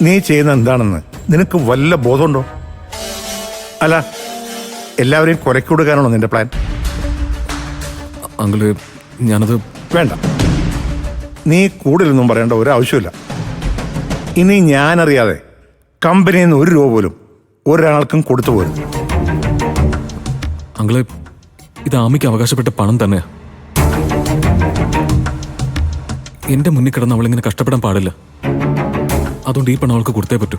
നീ ചെയ്യുന്ന എന്താണെന്ന് നിനക്ക് വല്ല ബോധമുണ്ടോ? അല്ല, എല്ലാവരെയും കൊലക്കി കൊടുക്കാനാണോ നിന്റെ പ്ലാൻ? അങ്കിള്, ഞാനത് വേണ്ട, നീ കൂടുതലൊന്നും പറയേണ്ട ഒരാവശ്യമില്ല. ഇനി ഞാനറിയാതെ കമ്പനിയിൽ നിന്ന് 1 രൂപ പോലും ഒരാൾക്കും കൊടുത്തു പോലും. അങ്കിളെ, ഇത് ആമിക്ക് അവകാശപ്പെട്ട പണം തന്നെയാ. എന്റെ മുന്നിൽ കിടന്ന് അവളിങ്ങനെ കഷ്ടപ്പെടാൻ പാടില്ല. അതുകൊണ്ട് ഈ പണം അവൾക്ക് കൊടുത്തേ പറ്റൂ.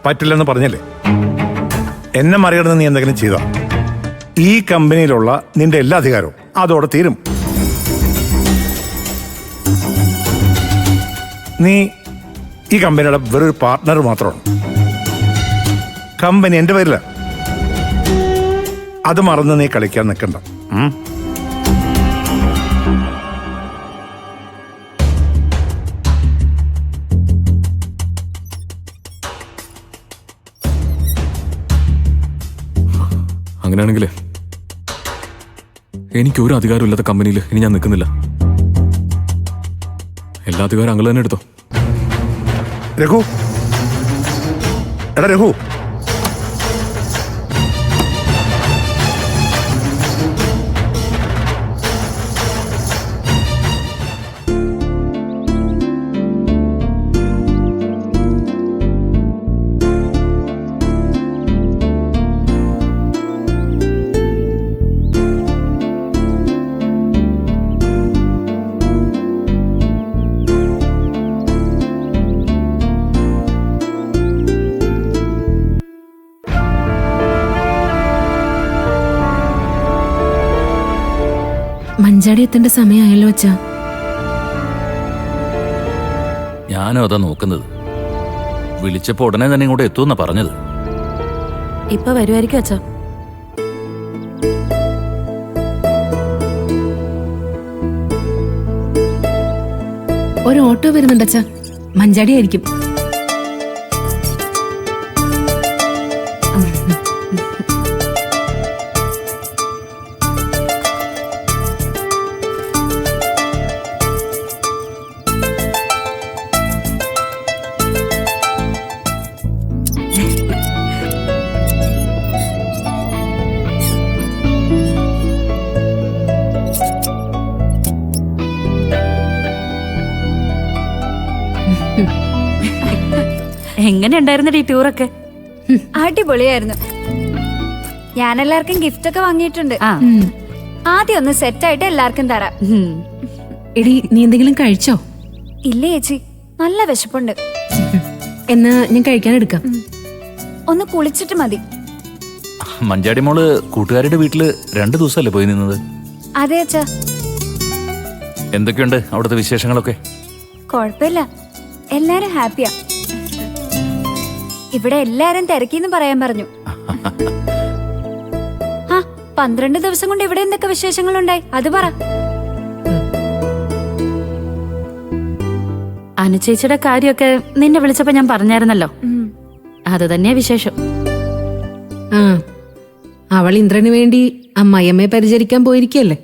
പറ്റില്ലെന്ന് പറഞ്ഞല്ലേ? എന്നെ മറികടന്ന് നീ എന്തെങ്കിലും ചെയ്താ ഈ കമ്പനിയിലുള്ള നിന്റെ എല്ലാ അധികാരവും അതോടെ തീരും. നീ ഈ കമ്പനിയുടെ വെറൊരു പാർട്ട്ണർ മാത്രമാണ്. കമ്പനി എന്റെ പേരില. അത് മറന്ന് നീ കളിക്കാൻ നിൽക്കണ്ട. അങ്ങനെയാണെങ്കിലേ എനിക്കൊരു അധികാരമില്ലാത്ത കമ്പനിയിൽ ഇനി ഞാൻ നിൽക്കുന്നില്ല. എല്ലാ അധികാരം അങ്കിൾ തന്നെ എടുത്തോ. രഘു, എടാ രഘു, മഞ്ചാടി എത്തേണ്ട സമയമായല്ലോ അച്ഛാ. ഞാനും അതാ നോക്കുന്നത്. വിളിച്ചപ്പോ ഉടനെ തന്നെ ഇങ്ങോട്ട് എത്തുമെന്നാ പറഞ്ഞത്. ഇപ്പൊ വരുമായിരിക്കും അച്ഛാ. ഒരു ഓട്ടോ വരുന്നുണ്ട് അച്ഛാ. മഞ്ചാടി ആയിരിക്കും. എങ്ങനെ ഉണ്ടായിരുന്നു ഈ ടൂറൊക്കെ? അടിപൊളിയായിരുന്നു. ഞാൻ എല്ലാവർക്കും ഗിഫ്റ്റ് ഒക്കെ വാങ്ങിയിട്ടുണ്ട്. ആദ്യം ഒന്ന് സെറ്റ് ആയിട്ട് എല്ലാവർക്കും തരാം. എടി, നീ എന്തെങ്കിലും കഴിച്ചോ? ഇല്ല ചേച്ചി, നല്ല വിശപ്പുണ്ട്. എന്നാ ഞാൻ കഴിക്കാൻ എടുക്കാം. ഒന്ന് കുളിച്ചിട്ട് മതി. മഞ്ചാടി മോള് കൂട്ടുകാരുടെ വീട്ടില് 2 ദിവസമല്ലേ പോയി നിന്നത്? അതെ അച്ഛാ. എന്തൊക്കെയുണ്ട് അവിടുത്തെ വിശേഷങ്ങളൊക്കെ? കൊഴപ്പില്ല, എല്ലാരും ഹാപ്പിയാ. ഇവിടെ എല്ലാരും തിരക്കിന്ന് പറയാൻ പറഞ്ഞു. 12 ദിവസം കൊണ്ട് ഇവിടെ എന്തൊക്കെ വിശേഷങ്ങളുണ്ടായി അത് പറ. അനുചേച്ചിയുടെ കാര്യമൊക്കെ നിന്നെ വിളിച്ചപ്പോ ഞാൻ പറഞ്ഞായിരുന്നല്ലോ. അത് തന്നെയാ വിശേഷം. ആ, അവൾ ഇന്ദ്രന് വേണ്ടി അമ്മായിയമ്മയെ പരിചരിക്കാൻ പോയിരിക്കല്ലേ.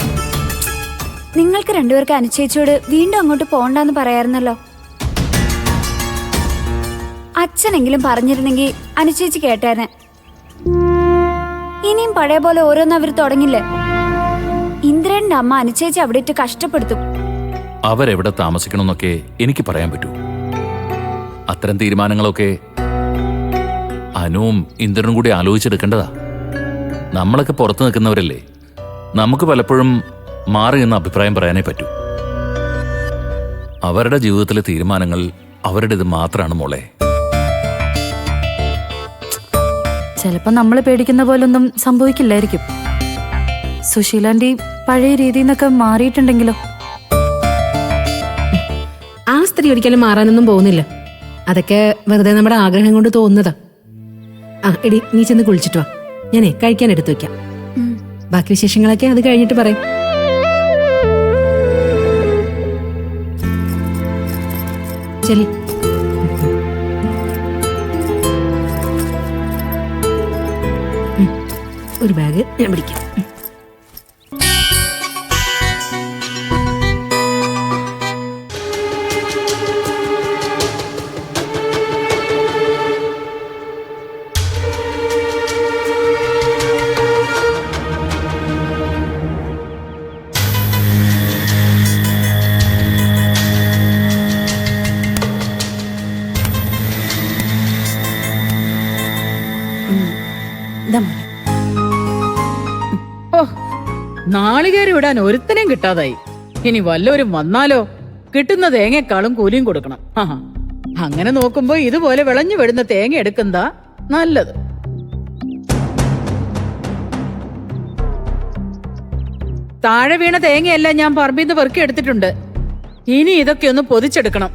നിങ്ങൾക്ക് രണ്ടുപേർക്ക് അനുചേച്ചിയോട് വീണ്ടും അങ്ങോട്ട് പോണ്ടെന്ന് പറയാറുന്നല്ലോ. അച്ഛനെങ്കിലും പറഞ്ഞിരുന്നെങ്കിൽ അനുചേച്ചി കേട്ടേനെ. ഇനിയും പഴയ പോലെ ഓരോന്ന് അവർ തുടങ്ങില്ലേ. ഇന്ദ്രന്റെ അമ്മ അനുചേച്ചി അവിടെ ഇട്ട് കഷ്ടപ്പെടുത്തും. അവരെവിടെ താമസിക്കണമെന്നൊക്കെ എനിക്ക് പറയാൻ പറ്റൂ. അത്തരം തീരുമാനങ്ങളൊക്കെ അനുവും ഇന്ദ്രനും കൂടി ആലോചിച്ചെടുക്കേണ്ടതാ. നമ്മളൊക്കെ പുറത്തു നിൽക്കുന്നവരല്ലേ, നമുക്ക് പലപ്പോഴും മാറി നിന്ന് അഭിപ്രായം പറയാനേ പറ്റൂ. അവരുടെ ജീവിതത്തിലെ തീരുമാനങ്ങൾ അവരുടേത് മാത്രമാണ് മോളെ. ചിലപ്പോ നമ്മൾ പേടിക്കുന്ന പോലൊന്നും സംഭവിക്കില്ലായിരിക്കും. സുശീലാന്റി പഴയ രീതിയിൽ നിന്നൊക്കെ മാറിയിട്ടുണ്ടെങ്കിലോ? ആ സ്ത്രീ ഒരിക്കലും മാറാനൊന്നും പോകുന്നില്ല. അതൊക്കെ വെറുതെ നമ്മുടെ ആഗ്രഹം കൊണ്ട് തോന്നുന്നതാ. ആ എടി, നീ ചെന്ന് കുളിച്ചിട്ട് വാ. ഞാനേ കഴിക്കാൻ എടുത്തു വെക്കാം. ബാക്കി വിശേഷങ്ങളൊക്കെ അത് കഴിഞ്ഞിട്ട് പറയാം. ശരി. ഒരു ബാഗ് ഞാൻ പിടിക്കാം. നാളികേരം ഇടാൻ ഒരുത്തനെയും കിട്ടാതായി. ഇനി വല്ലവരും വന്നാലോ? കിട്ടുന്ന തേങ്ങയെക്കാളും കൂലിയും കൊടുക്കണം. അങ്ങനെ നോക്കുമ്പോ ഇതുപോലെ വിളഞ്ഞു വരുന്ന തേങ്ങ എടുക്കുന്നതാ നല്ലത്. താഴെ വീണ തേങ്ങയെല്ലാം ഞാൻ പറമ്പിൽ നിന്ന് പെറുക്കി എടുത്തിട്ടുണ്ട്. ഇനി ഇതൊക്കെ ഒന്ന് പൊതിച്ചെടുക്കണം.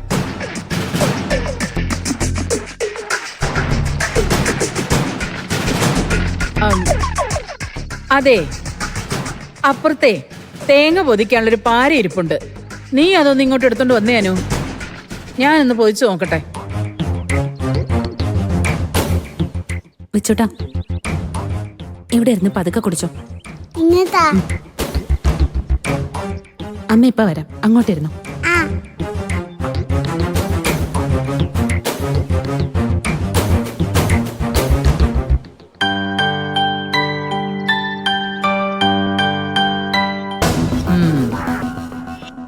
അതെ, അപ്പുറത്തെ തേങ്ങ പൊതിക്കാനുള്ളൊരു പാര ഇരിപ്പുണ്ട്. നീ അതൊന്ന് ഇങ്ങോട്ട് എടുത്തോണ്ട് വന്നേനു. ഞാനൊന്ന് പൊതിച്ചു നോക്കട്ടെ. വിച്ചുട്ടാ, ഇവിടെ ഇരുന്ന് പതുക്കെ കുടിച്ചോ. അമ്മ ഇപ്പൊ വരാം, അങ്ങോട്ടിരുന്നു.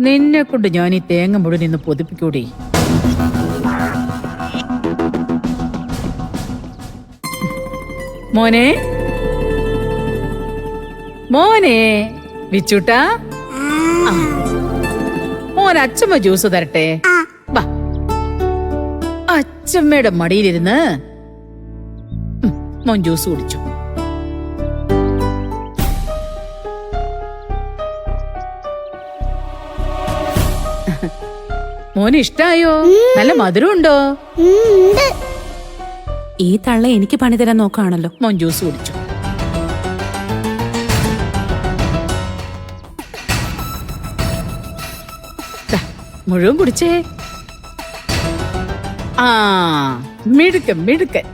നിന്നെ കൊണ്ട് ഞാൻ ഈ തേങ്ങ മുഴുവൻ ഇന്ന് പൊതിപ്പിക്കൂടി. മോനെ, മോനെ, വിച്ചൂട്ടാ, മോൻ അച്ഛമ്മ ജ്യൂസ് തരട്ടെ? വാ, അച്ഛമ്മയുടെ മടിയിലിരുന്ന് മോൻ ജ്യൂസ് കുടിച്ചു. മോന് ഇഷ്ടായോ? നല്ല മധുരം ഉണ്ടോ? ഈ തള്ള എനിക്ക് പണി തരാൻ നോക്കുകയാണല്ലോ. മോൻ ജ്യൂസ് കുടിച്ചു. മുഴുവൻ കുടിച്ചേ. ആ, മിടുക്കൻ മിടുക്കൻ.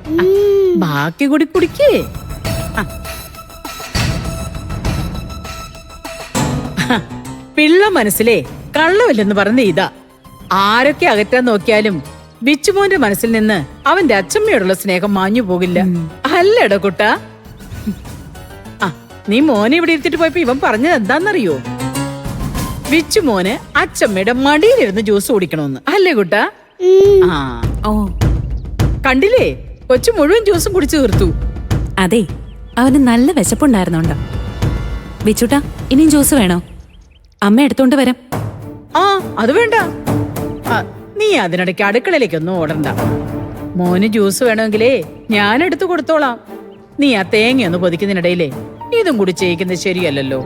ബാക്കി കൂടി കുടിക്കേ. പിള്ള മനസ്സിലെ കള്ളമില്ലെന്ന് പറഞ്ഞ ഇതാ. ആരൊക്കെ അകറ്റാൻ നോക്കിയാലും ബിച്ചുമോന്റെ മനസ്സിൽ നിന്ന് അവന്റെ അച്ഛമ്മയോടുള്ള സ്നേഹം മാഞ്ഞു പോകില്ല. അല്ലട കുട്ട. നീ മോനെ ഇവിടെ ഇരുത്തിട്ട് പോയപ്പോ ഇവൻ പറഞ്ഞത് എന്താന്നറിയോ? ബിച്ചുമോന് അച്ഛമ്മയുടെ മടിയിലിരുന്ന് ജ്യൂസ് കുടിക്കണമെന്ന്. അല്ലേ കുട്ട? ഓ, കണ്ടില്ലേ, കൊച്ചു മുഴുവൻ ജ്യൂസും കുടിച്ചു തീർത്തു. അതെ, അവന് നല്ല വിശപ്പുണ്ടായിരുന്നോണ്ടോ. ബിച്ചുട്ടാ, ഇനിയും ജ്യൂസ് വേണോ? അമ്മ എടുത്തോണ്ട് വരാം. അത് വേണ്ട. നീ അതിനിടയ്ക്ക് അടുക്കളയിലേക്കൊന്നും ഓടണ്ട. മോന് ജ്യൂസ് വേണമെങ്കിലേ ഞാൻ എടുത്തു കൊടുത്തോളാം. നീ ആ തേങ്ങയൊന്ന് പൊതിക്കുന്നതിനിടയിലേ ഇതും കൂടി ചെയ്യിക്കുന്നത് ശരിയല്ലല്ലോ.